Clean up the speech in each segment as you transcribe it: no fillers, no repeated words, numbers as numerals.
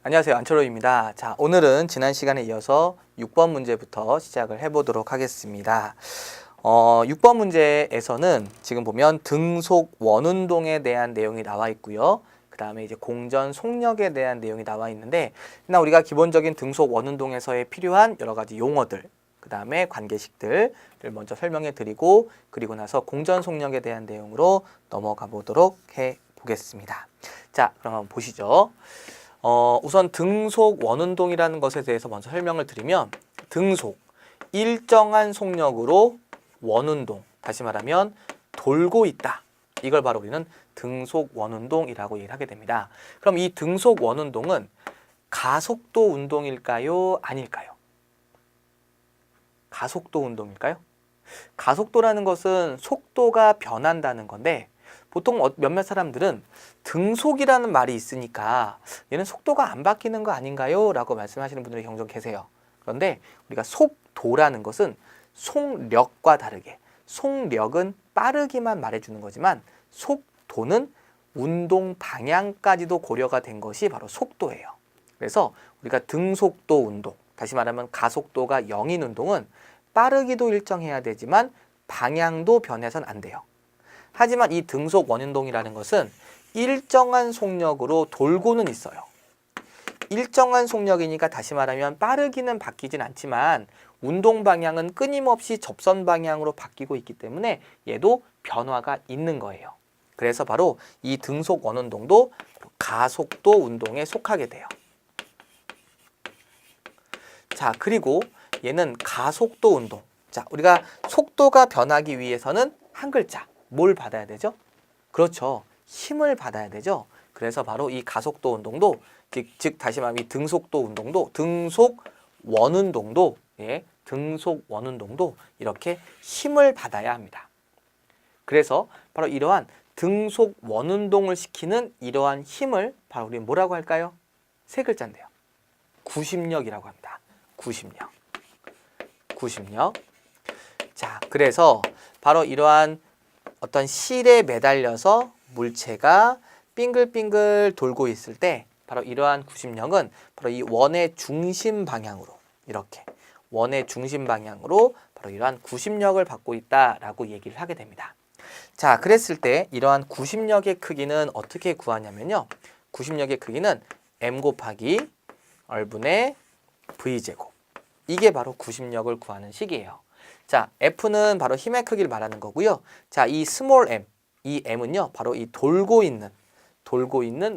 안녕하세요, 안철호입니다. 자, 오늘은 지난 시간에 이어서 6번 문제부터 시작을 해보도록 하겠습니다. 6번 문제에서는 지금 보면 등속 원운동에 대한 내용이 나와 있고요. 그 다음에 이제 공전 속력에 대한 내용이 나와 있는데, 우리가 기본적인 등속 원운동에서의 필요한 여러 가지 용어들, 그 다음에 관계식들을 먼저 설명해 드리고, 그리고 나서 공전 속력에 대한 내용으로 넘어가 보도록 해 보겠습니다. 자, 그럼 한번 보시죠. 우선 등속 원운동이라는 것에 대해서 먼저 설명을 드리면, 등속, 일정한 속력으로 원운동, 다시 말하면 돌고 있다. 이걸 바로 우리는 등속 원운동이라고 얘기를 하게 됩니다. 그럼 이 등속 원운동은 가속도 운동일까요? 아닐까요? 가속도 운동일까요? 가속도라는 것은 속도가 변한다는 건데, 보통 몇몇 사람들은 등속이라는 말이 있으니까 얘는 속도가 안 바뀌는 거 아닌가요? 라고 말씀하시는 분들이 종종 계세요. 그런데 우리가 속도라는 것은 속력과 다르게, 속력은 빠르기만 말해주는 거지만 속도는 운동 방향까지도 고려가 된 것이 바로 속도예요. 그래서 우리가 등속도 운동, 다시 말하면 가속도가 0인 운동은 빠르기도 일정해야 되지만 방향도 변해서는 안 돼요. 하지만 이 등속 원운동이라는 것은 일정한 속력으로 돌고는 있어요. 일정한 속력이니까 다시 말하면 빠르기는 바뀌진 않지만 운동 방향은 끊임없이 접선 방향으로 바뀌고 있기 때문에 얘도 변화가 있는 거예요. 그래서 바로 이 등속 원운동도 가속도 운동에 속하게 돼요. 자, 그리고 얘는 가속도 운동. 자, 우리가 속도가 변하기 위해서는 한 글자, 뭘 받아야 되죠? 그렇죠. 힘을 받아야 되죠. 그래서 바로 이 가속도 운동도, 즉 다시 말하면 이 등속도 운동도, 등속 원운동도, 등속 원운동도 이렇게 힘을 받아야 합니다. 그래서 바로 이러한 등속 원운동을 시키는 이러한 힘을 바로 우리 뭐라고 할까요? 세 글자인데요. 구심력이라고 합니다. 구심력. 구심력. 자, 그래서 바로 이러한 어떤 실에 매달려서 물체가 빙글빙글 돌고 있을 때 바로 이러한 구심력은 바로 이 원의 중심 방향으로, 이렇게 원의 중심 방향으로 바로 이러한 구심력을 받고 있다라고 얘기를 하게 됩니다. 자, 그랬을 때 이러한 구심력의 크기는 어떻게 구하냐면요. 구심력의 크기는 m 곱하기 얼분의 v제곱. 이게 바로 구심력을 구하는 식이에요. 자, F는 바로 힘의 크기를 말하는 거고요. 자, 이 스몰 m, 이 m은요, 바로 이 돌고 있는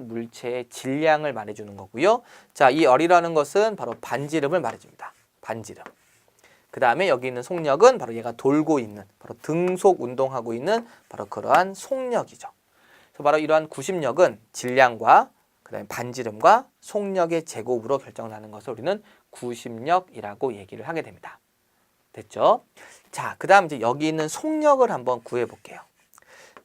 물체의 질량을 말해주는 거고요. 자, 이 R이라는 것은 바로 반지름을 말해줍니다. 반지름. 그 다음에 여기 있는 속력은 바로 얘가 돌고 있는, 바로 등속 운동하고 있는 바로 그러한 속력이죠. 그래서 바로 이러한 구심력은 질량과 그 다음에 반지름과 속력의 제곱으로 결정나는 것을 우리는 구심력이라고 얘기를 하게 됩니다. 됐죠? 자, 그 다음 이제 여기 있는 속력을 한번 구해 볼게요.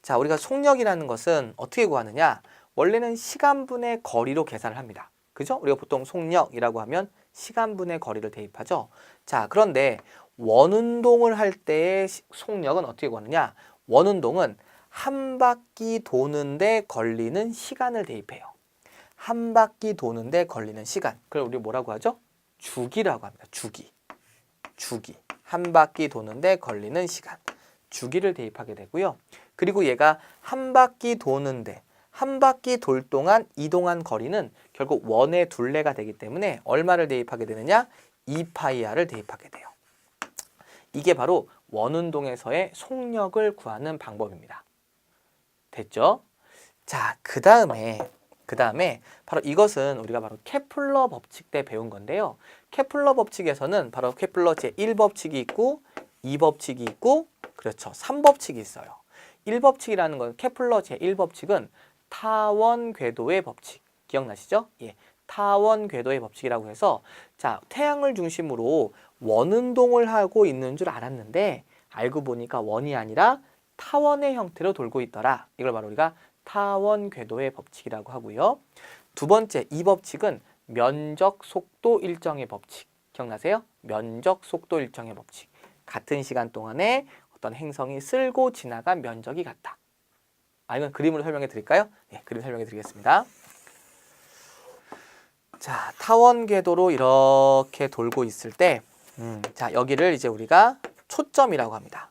자, 우리가 속력이라는 것은 어떻게 구하느냐? 원래는 시간분의 거리로 계산을 합니다. 그죠? 우리가 보통 속력이라고 하면 시간분의 거리를 대입하죠. 자, 그런데 원운동을 할 때의 속력은 어떻게 구하느냐? 원운동은 한 바퀴 도는데 걸리는 시간을 대입해요. 한 바퀴 도는데 걸리는 시간. 그걸 우리 뭐라고 하죠? 주기라고 합니다. 주기. 한 바퀴 도는데 걸리는 시간. 주기를 대입하게 되고요. 그리고 얘가 한 바퀴 도는데, 한 바퀴 돌 동안 이동한 거리는 결국 원의 둘레가 되기 때문에 얼마를 대입하게 되느냐? 2파이r을 대입하게 돼요. 이게 바로 원운동에서의 속력을 구하는 방법입니다. 됐죠? 자, 그 다음에 바로 이것은 우리가 바로 케플러 법칙 때 배운 건데요. 케플러 법칙에서는 바로 케플러 제1법칙이 있고 2법칙이 있고, 그렇죠, 3법칙이 있어요. 1법칙이라는 건, 케플러 제1법칙은 타원 궤도의 법칙. 기억나시죠? 예, 타원 궤도의 법칙이라고 해서, 자, 태양을 중심으로 원운동을 하고 있는 줄 알았는데 알고 보니까 원이 아니라 타원의 형태로 돌고 있더라. 이걸 바로 우리가 타원 궤도의 법칙이라고 하고요. 두 번째, 이 법칙은 면적 속도 일정의 법칙. 기억나세요? 면적 속도 일정의 법칙. 같은 시간 동안에 어떤 행성이 쓸고 지나간 면적이 같다. 이건 그림으로 설명해 드릴까요? 네, 그림 설명해 드리겠습니다. 자, 타원 궤도로 이렇게 돌고 있을 때, 자, 여기를 이제 우리가 초점이라고 합니다.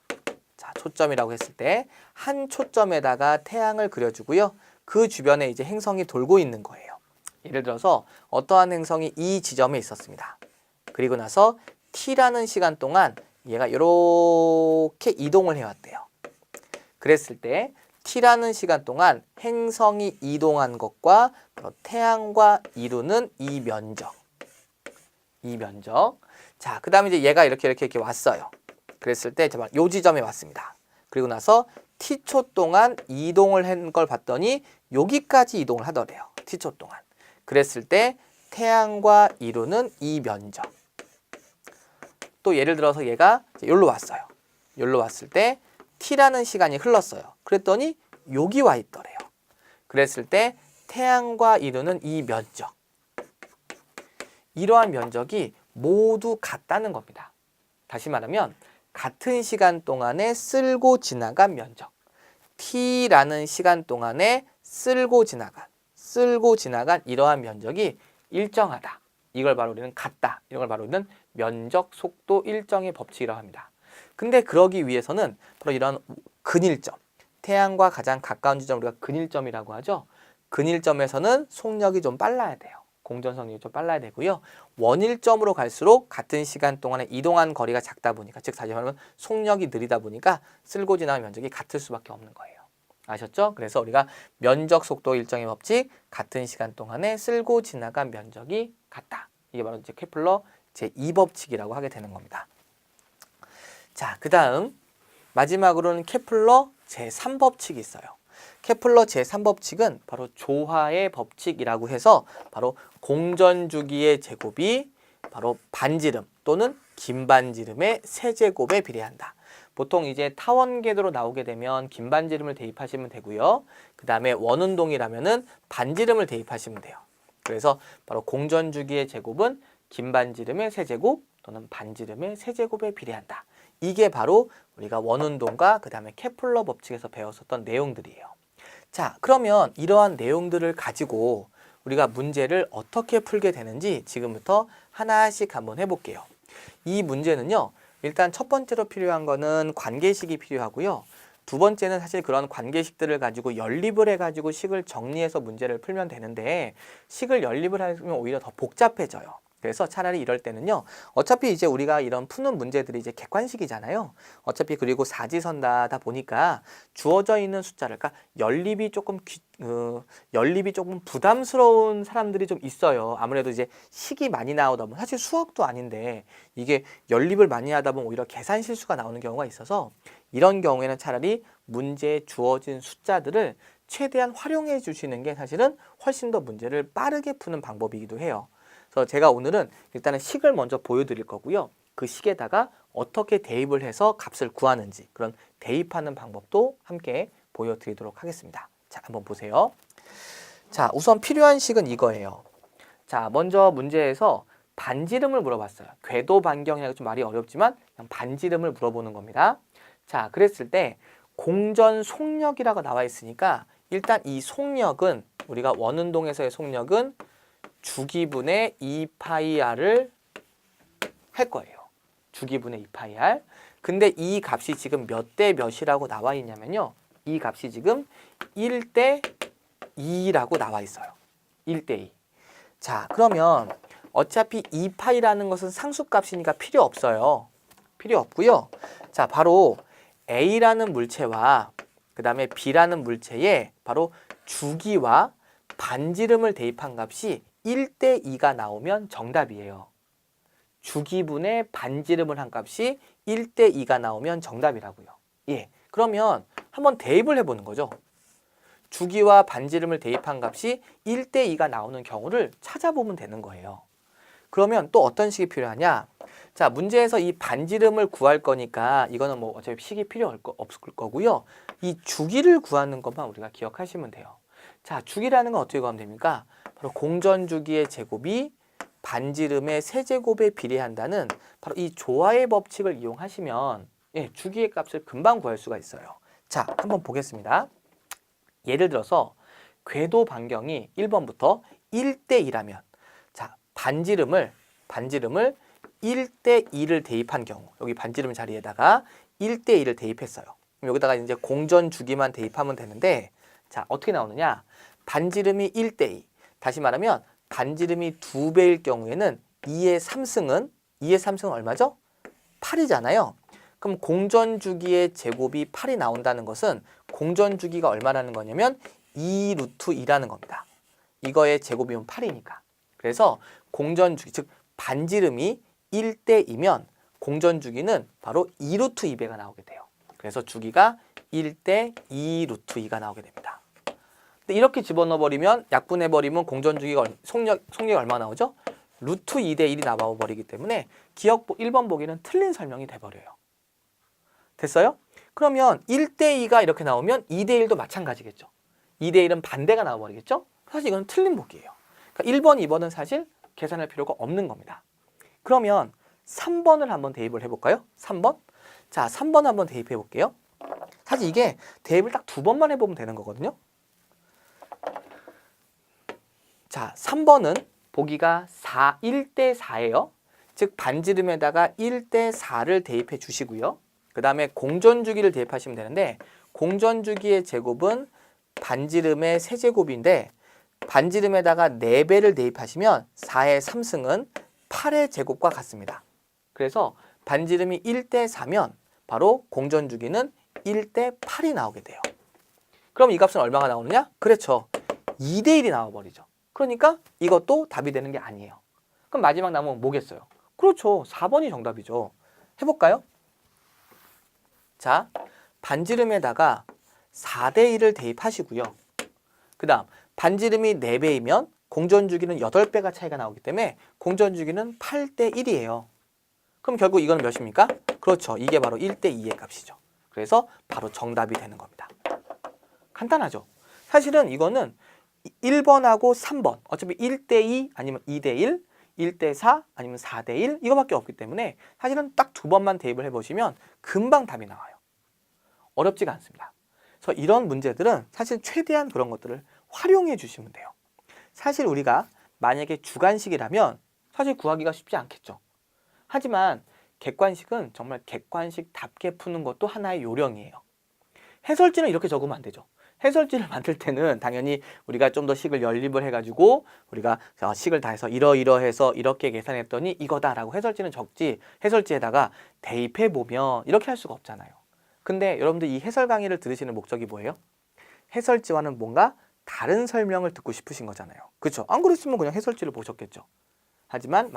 자, 초점이라고 했을 때, 한 초점에다가 태양을 그려주고요. 그 주변에 이제 행성이 돌고 있는 거예요. 예를 들어서 어떠한 행성이 이 지점에 있었습니다. 그리고 나서 t라는 시간 동안 얘가 이렇게 이동을 해왔대요. 그랬을 때 t라는 시간 동안 행성이 이동한 것과 태양과 이루는 이 면적. 자, 그 다음에 이제 얘가 이렇게 왔어요. 그랬을 때 요 지점에 왔습니다. 그리고 나서 t초 동안 이동을 한 걸 봤더니 여기까지 이동을 하더래요. t초 동안. 그랬을 때 태양과 이루는 이 면적. 또 예를 들어서 얘가 여기로 왔어요. 여기로 왔을 때 t라는 시간이 흘렀어요. 그랬더니 여기 와 있더래요. 그랬을 때 태양과 이루는 이 면적. 이러한 면적이 모두 같다는 겁니다. 다시 말하면 같은 시간 동안에 쓸고 지나간 면적. t라는 시간 동안에 쓸고 지나간 이러한 면적이 일정하다. 이걸 바로 우리는 같다. 이걸 바로 우리는 면적 속도 일정의 법칙이라고 합니다. 근데 그러기 위해서는 바로 이런 근일점, 태양과 가장 가까운 지점을 우리가 근일점이라고 하죠. 근일점에서는 속력이 좀 빨라야 돼요. 공전 속력이 좀 빨라야 되고요. 원일점으로 갈수록 같은 시간 동안에 이동한 거리가 작다 보니까, 즉 다시 말하면 속력이 느리다 보니까 쓸고 지나간 면적이 같을 수밖에 없는 거예요. 아셨죠? 그래서 우리가 면적 속도 일정의 법칙, 같은 시간 동안에 쓸고 지나간 면적이 같다. 이게 바로 이제 케플러 제2법칙이라고 하게 되는 겁니다. 자, 그 다음 마지막으로는 케플러 제3법칙이 있어요. 케플러 제3법칙은 바로 조화의 법칙이라고 해서 바로 공전주기의 제곱이 바로 반지름 또는 긴반지름의 세제곱에 비례한다. 보통 이제 타원 궤도로 나오게 되면 긴반지름을 대입하시면 되고요. 그 다음에 원운동이라면은 반지름을 대입하시면 돼요. 그래서 바로 공전주기의 제곱은 긴반지름의 세제곱 또는 반지름의 세제곱에 비례한다. 이게 바로 우리가 원운동과 그 다음에 케플러 법칙에서 배웠었던 내용들이에요. 자, 그러면 이러한 내용들을 가지고 우리가 문제를 어떻게 풀게 되는지 지금부터 하나씩 한번 해볼게요. 이 문제는요, 일단 첫 번째로 필요한 거는 관계식이 필요하고요. 두 번째는 사실 그런 관계식들을 가지고 연립을 해가지고 식을 정리해서 문제를 풀면 되는데, 식을 연립을 하면 오히려 더 복잡해져요. 그래서 차라리 이럴 때는요, 어차피 이제 우리가 이런 푸는 문제들이 이제 객관식이잖아요. 어차피 그리고 사지선다다 보니까 주어져 있는 숫자를, 그러니까 연립이 조금 부담스러운 사람들이 좀 있어요. 아무래도 이제 식이 많이 나오다 보면, 사실 수학도 아닌데 이게 연립을 많이 하다 보면 오히려 계산 실수가 나오는 경우가 있어서, 이런 경우에는 차라리 문제에 주어진 숫자들을 최대한 활용해 주시는 게 사실은 훨씬 더 문제를 빠르게 푸는 방법이기도 해요. 그래서 제가 오늘은 일단은 식을 먼저 보여드릴 거고요. 그 식에다가 어떻게 대입을 해서 값을 구하는지, 그런 대입하는 방법도 함께 보여드리도록 하겠습니다. 자, 한번 보세요. 자, 우선 필요한 식은 이거예요. 자, 먼저 문제에서 반지름을 물어봤어요. 궤도 반경이라고 좀 말이 어렵지만 그냥 반지름을 물어보는 겁니다. 자, 그랬을 때 공전 속력이라고 나와 있으니까 일단 이 속력은, 우리가 원운동에서의 속력은 주기분의 2파이r을 할 거예요. 주기분의 2파이r. 근데 이 값이 지금 몇 대 몇이라고 나와 있냐면요, 이 값이 지금 1대 2라고 나와 있어요. 1대 2. 자, 그러면 어차피 2파이라는 것은 상수값이니까 필요 없어요. 필요 없고요. 자, 바로 A라는 물체와 그 다음에 B라는 물체에 바로 주기와 반지름을 대입한 값이 1대 2가 나오면 정답이에요. 주기분의 반지름을 한 값이 1대 2가 나오면 정답이라고요. 예, 그러면 한번 대입을 해보는 거죠. 주기와 반지름을 대입한 값이 1대 2가 나오는 경우를 찾아보면 되는 거예요. 그러면 또 어떤 식이 필요하냐? 자, 문제에서 이 반지름을 구할 거니까 이거는 뭐 어차피 식이 필요 없을 거고요. 이 주기를 구하는 것만 우리가 기억하시면 돼요. 자, 주기라는 건 어떻게 구하면 됩니까? 바로 공전주기의 제곱이 반지름의 세제곱에 비례한다는 바로 이 조화의 법칙을 이용하시면 주기의 값을 금방 구할 수가 있어요. 자, 한번 보겠습니다. 예를 들어서 궤도 반경이 1번부터 1대2라면 자, 반지름을 1대2를 대입한 경우 여기 반지름 자리에다가 1대2를 대입했어요. 그럼 여기다가 이제 공전 주기만 대입하면 되는데 자, 어떻게 나오느냐? 반지름이 1대2. 다시 말하면 반지름이 2배일 경우에는 2의 3승은 얼마죠? 8이잖아요. 그럼 공전 주기의 제곱이 8이 나온다는 것은 공전 주기가 얼마라는 거냐면 2 루트 2라는 겁니다. 이거의 제곱이면 8이니까. 그래서 공전 주기, 즉 반지름이 1대2면 공전 주기는 바로 2 루트 2배가 나오게 돼요. 그래서 주기가 1대 2 루트 2가 나오게 됩니다. 근데 이렇게 집어넣어 버리면 약분해 버리면 공전 주기가 속력이 얼마 나오죠? 루트 2대 1이 나와 버리기 때문에 기억 1번 보기는 틀린 설명이 돼 버려요. 됐어요? 그러면 1대 2가 이렇게 나오면 2대 1도 마찬가지겠죠. 2대 1은 반대가 나와 버리겠죠? 사실 이건 틀린 보기예요. 그러니까 1번, 2번은 사실 계산할 필요가 없는 겁니다. 그러면 3번을 한번 대입을 해볼까요? 3번? 자, 3번 한번 대입해 볼게요. 사실 이게 대입을 딱 2번만 해보면 되는 거거든요. 자, 3번은 보기가 1대 4예요. 즉 반지름에다가 1대 4를 대입해 주시고요. 그 다음에 공전주기를 대입하시면 되는데 공전주기의 제곱은 반지름의 세제곱인데 반지름에다가 4배를 대입하시면 4의 3승은 8의 제곱과 같습니다. 그래서 반지름이 1대 4면 바로 공전주기는 1대 8이 나오게 돼요. 그럼 이 값은 얼마가 나오느냐? 그렇죠. 2대 1이 나와버리죠. 그러니까 이것도 답이 되는 게 아니에요. 그럼 마지막 남은 뭐겠어요? 그렇죠. 4번이 정답이죠. 해볼까요? 자, 반지름에다가 4대 1을 대입하시고요. 그 다음 반지름이 4배이면 공전주기는 8배가 차이가 나오기 때문에 공전주기는 8대 1이에요. 그럼 결국 이거는 몇입니까? 그렇죠. 이게 바로 1대 2의 값이죠. 그래서 바로 정답이 되는 겁니다. 간단하죠? 사실은 이거는 1번하고 3번 어차피 1대 2 아니면 2대 1, 1대 4 아니면 4대 1 이거밖에 없기 때문에 사실은 딱 2번만 대입을 해보시면 금방 답이 나와요. 어렵지가 않습니다. 그래서 이런 문제들은 사실 최대한 그런 것들을 활용해 주시면 돼요. 사실 우리가 만약에 주관식이라면 사실 구하기가 쉽지 않겠죠. 하지만 객관식은 정말 객관식답게 푸는 것도 하나의 요령이에요. 해설지는 이렇게 적으면 안 되죠. 해설지를 만들 때는 당연히 우리가 좀 더 식을 연립을 해가지고 우리가 식을 다 해서 이러이러해서 이렇게 계산했더니 이거다라고 해설지는 적지 해설지에다가 대입해보면 이렇게 할 수가 없잖아요. 근데 여러분들 이 해설 강의를 들으시는 목적이 뭐예요? 해설지와는 뭔가 다른 설명을 듣고 싶으신 거잖아요. 그렇죠? 안 그랬으면 그냥 해설지를 보셨겠죠. 하지만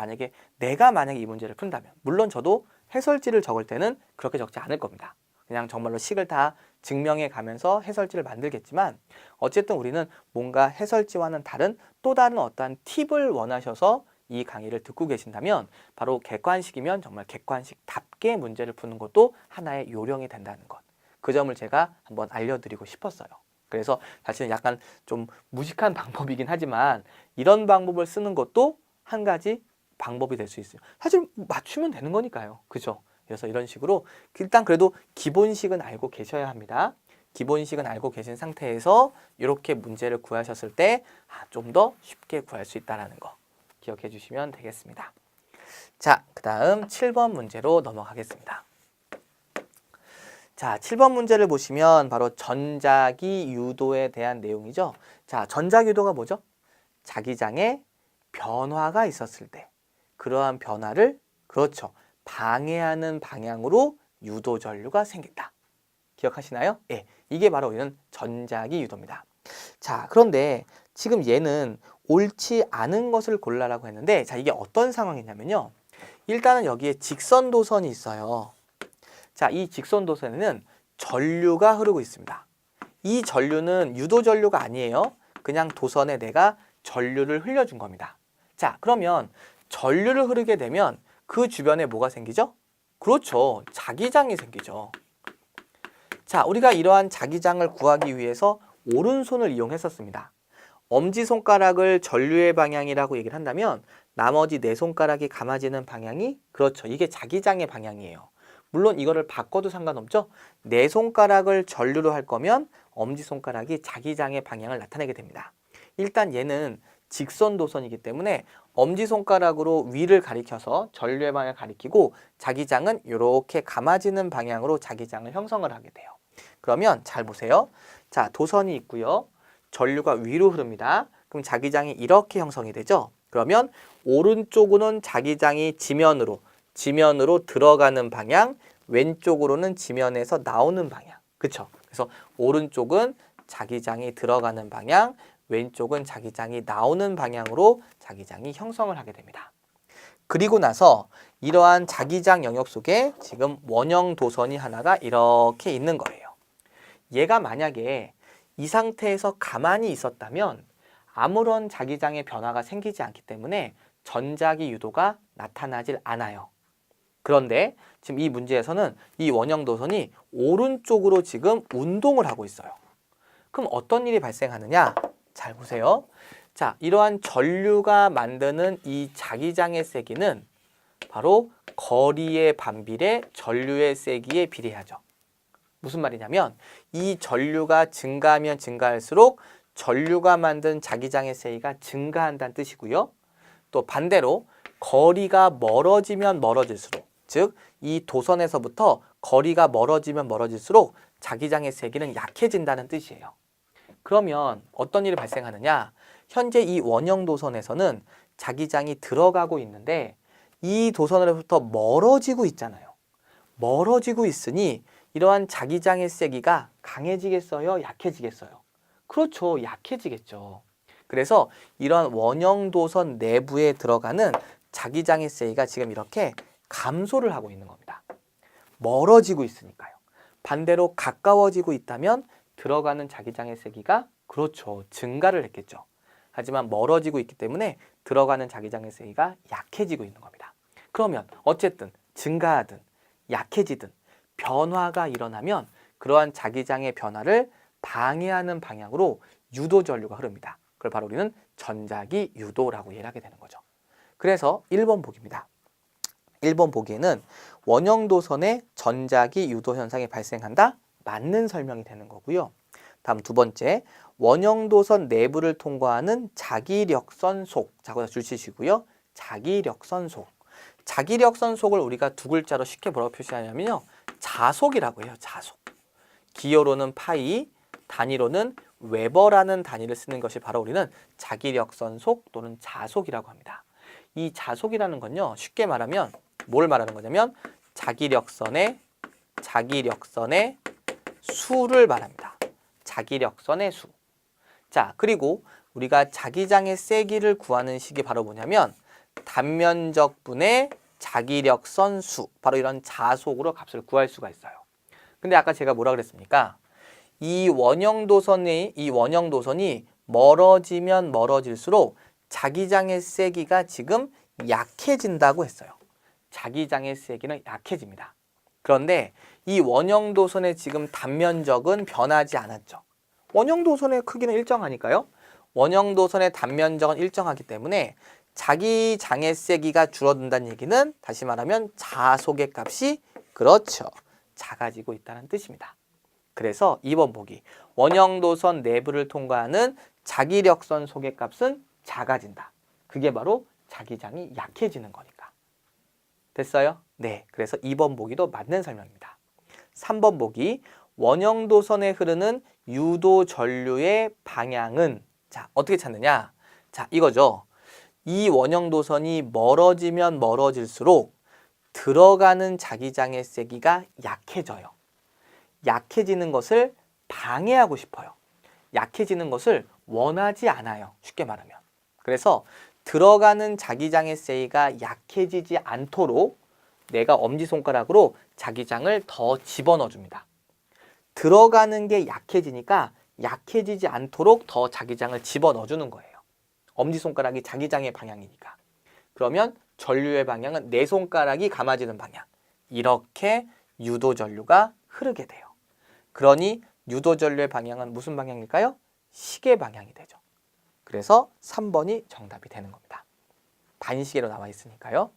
내가 만약에 이 문제를 푼다면 물론 저도 해설지를 적을 때는 그렇게 적지 않을 겁니다. 그냥 정말로 식을 다 증명해 가면서 해설지를 만들겠지만 어쨌든 우리는 뭔가 해설지와는 다른 또 다른 어떠한 팁을 원하셔서 이 강의를 듣고 계신다면 바로 객관식이면 정말 객관식답게 문제를 푸는 것도 하나의 요령이 된다는 것. 그 점을 제가 한번 알려드리고 싶었어요. 그래서 사실은 약간 좀 무식한 방법이긴 하지만 이런 방법을 쓰는 것도 한 가지 방법이 될 수 있어요. 사실 맞추면 되는 거니까요. 그죠? 그래서 이런 식으로 일단 그래도 기본식은 알고 계셔야 합니다. 기본식은 알고 계신 상태에서 이렇게 문제를 구하셨을 때 좀 더 쉽게 구할 수 있다는 거 기억해 주시면 되겠습니다. 자, 그 다음 7번 문제로 넘어가겠습니다. 자, 7번 문제를 보시면 바로 전자기 유도에 대한 내용이죠. 자, 전자기 유도가 뭐죠? 자기장에 변화가 있었을 때 그러한 변화를 그렇죠. 방해하는 방향으로 유도 전류가 생긴다. 기억하시나요? 예, 이게 바로 이런 전자기 유도입니다. 자, 그런데 지금 얘는 옳지 않은 것을 골라라고 했는데 자, 이게 어떤 상황이냐면요. 일단은 여기에 직선 도선이 있어요. 자, 이 직선 도선에는 전류가 흐르고 있습니다. 이 전류는 유도 전류가 아니에요. 그냥 도선에 내가 전류를 흘려준 겁니다. 자, 그러면 전류를 흐르게 되면 그 주변에 뭐가 생기죠? 그렇죠. 자기장이 생기죠. 자, 우리가 이러한 자기장을 구하기 위해서 오른손을 이용했었습니다. 엄지손가락을 전류의 방향이라고 얘기를 한다면 나머지 네 손가락이 감아지는 방향이 그렇죠. 이게 자기장의 방향이에요. 물론 이거를 바꿔도 상관없죠. 네 손가락을 전류로 할 거면 엄지손가락이 자기장의 방향을 나타내게 됩니다. 일단 얘는 직선 도선이기 때문에 엄지손가락으로 위를 가리켜서 전류의 방향을 가리키고 자기장은 이렇게 감아지는 방향으로 자기장을 형성을 하게 돼요. 그러면 잘 보세요. 자, 도선이 있고요. 전류가 위로 흐릅니다. 그럼 자기장이 이렇게 형성이 되죠. 그러면 오른쪽으로는 자기장이 지면으로 들어가는 방향, 왼쪽으로는 지면에서 나오는 방향. 그쵸? 그래서 오른쪽은 자기장이 들어가는 방향, 왼쪽은 자기장이 나오는 방향으로 자기장이 형성을 하게 됩니다. 그리고 나서 이러한 자기장 영역 속에 지금 원형 도선이 하나가 이렇게 있는 거예요. 얘가 만약에 이 상태에서 가만히 있었다면 아무런 자기장의 변화가 생기지 않기 때문에 전자기 유도가 나타나질 않아요. 그런데 지금 이 문제에서는 이 원형 도선이 오른쪽으로 지금 운동을 하고 있어요. 그럼 어떤 일이 발생하느냐? 잘 보세요. 자, 이러한 전류가 만드는 이 자기장의 세기는 바로 거리의 반비례 전류의 세기에 비례하죠. 무슨 말이냐면 이 전류가 증가하면 증가할수록 전류가 만든 자기장의 세기가 증가한다는 뜻이고요. 또 반대로 거리가 멀어지면 멀어질수록, 즉 이 도선에서부터 거리가 멀어지면 멀어질수록 자기장의 세기는 약해진다는 뜻이에요. 그러면 어떤 일이 발생하느냐? 현재 이 원형 도선에서는 자기장이 들어가고 있는데 이 도선으로부터 멀어지고 있잖아요. 멀어지고 있으니 이러한 자기장의 세기가 강해지겠어요? 약해지겠어요? 그렇죠. 약해지겠죠. 그래서 이러한 원형 도선 내부에 들어가는 자기장의 세기가 지금 이렇게 감소를 하고 있는 겁니다. 멀어지고 있으니까요. 반대로 가까워지고 있다면 들어가는 자기장의 세기가 그렇죠. 증가를 했겠죠. 하지만 멀어지고 있기 때문에 들어가는 자기장의 세기가 약해지고 있는 겁니다. 그러면 어쨌든 증가하든 약해지든 변화가 일어나면 그러한 자기장의 변화를 방해하는 방향으로 유도 전류가 흐릅니다. 그걸 바로 우리는 전자기 유도라고 이해하게 되는 거죠. 그래서 1번 보기입니다. 1번 보기에는 원형 도선의 전자기 유도 현상이 발생한다? 맞는 설명이 되는 거고요. 다음 두 번째, 원형 도선 내부를 통과하는 자기력선 속. 자고 주시고요. 자기력선 속. 자기력선 속을 우리가 두 글자로 쉽게 뭐라고 표시하냐면요. 자속이라고 해요. 자속. 기호로는 파이, 단위로는 웨버라는 단위를 쓰는 것이 바로 우리는 자기력선 속 또는 자속이라고 합니다. 이 자속이라는 건요. 쉽게 말하면 뭘 말하는 거냐면 자기력선의 수를 말합니다. 자기력선의 수. 자, 그리고 우리가 자기장의 세기를 구하는 식이 바로 뭐냐면 단면적분의 자기력선 수. 바로 이런 자속으로 값을 구할 수가 있어요. 근데 아까 제가 뭐라 그랬습니까? 이 원형 도선이 멀어지면 멀어질수록 자기장의 세기가 지금 약해진다고 했어요. 자기장의 세기는 약해집니다. 그런데 이 원형 도선의 지금 단면적은 변하지 않았죠. 원형 도선의 크기는 일정하니까요. 원형 도선의 단면적은 일정하기 때문에 자기장의 세기가 줄어든다는 얘기는 다시 말하면 자속의 값이 그렇죠. 작아지고 있다는 뜻입니다. 그래서 2번 보기. 원형 도선 내부를 통과하는 자기력선 속의 값은 작아진다. 그게 바로 자기장이 약해지는 거니까. 됐어요? 네. 그래서 2번 보기도 맞는 설명입니다. 3번 보기. 원형 도선에 흐르는 유도 전류의 방향은 자, 어떻게 찾느냐? 자, 이거죠. 이 원형 도선이 멀어지면 멀어질수록 들어가는 자기장의 세기가 약해져요. 약해지는 것을 방해하고 싶어요. 약해지는 것을 원하지 않아요. 쉽게 말하면. 그래서 들어가는 자기장의 세기가 약해지지 않도록 내가 엄지손가락으로 자기장을 더 집어넣어 줍니다. 들어가는 게 약해지니까 약해지지 않도록 더 자기장을 집어넣어 주는 거예요. 엄지손가락이 자기장의 방향이니까. 그러면 전류의 방향은 내 손가락이 감아지는 방향. 이렇게 유도 전류가 흐르게 돼요. 그러니 유도 전류의 방향은 무슨 방향일까요? 시계 방향이 되죠. 그래서 3번이 정답이 되는 겁니다. 반시계로 나와 있으니까요.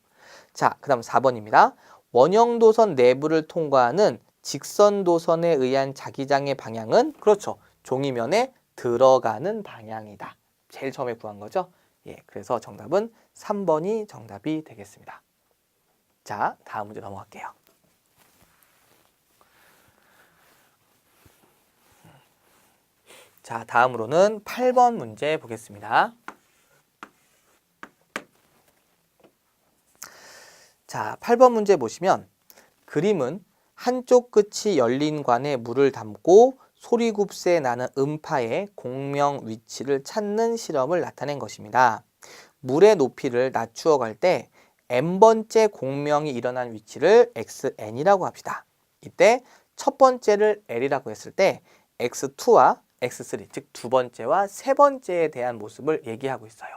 자, 그 다음 4번입니다. 원형도선 내부를 통과하는 직선도선에 의한 자기장의 방향은 그렇죠. 종이면에 들어가는 방향이다. 제일 처음에 구한 거죠. 예, 그래서 정답은 3번이 정답이 되겠습니다. 자, 다음 문제 넘어갈게요. 자, 다음으로는 8번 문제 보겠습니다. 자, 8번 문제 보시면 그림은 한쪽 끝이 열린 관에 물을 담고 소리굽새 나는 음파의 공명 위치를 찾는 실험을 나타낸 것입니다. 물의 높이를 낮추어 갈 때 n번째 공명이 일어난 위치를 xn이라고 합시다. 이때 첫 번째를 L이라고 했을 때 x2와 x3, 즉 두 번째와 세 번째에 대한 모습을 얘기하고 있어요.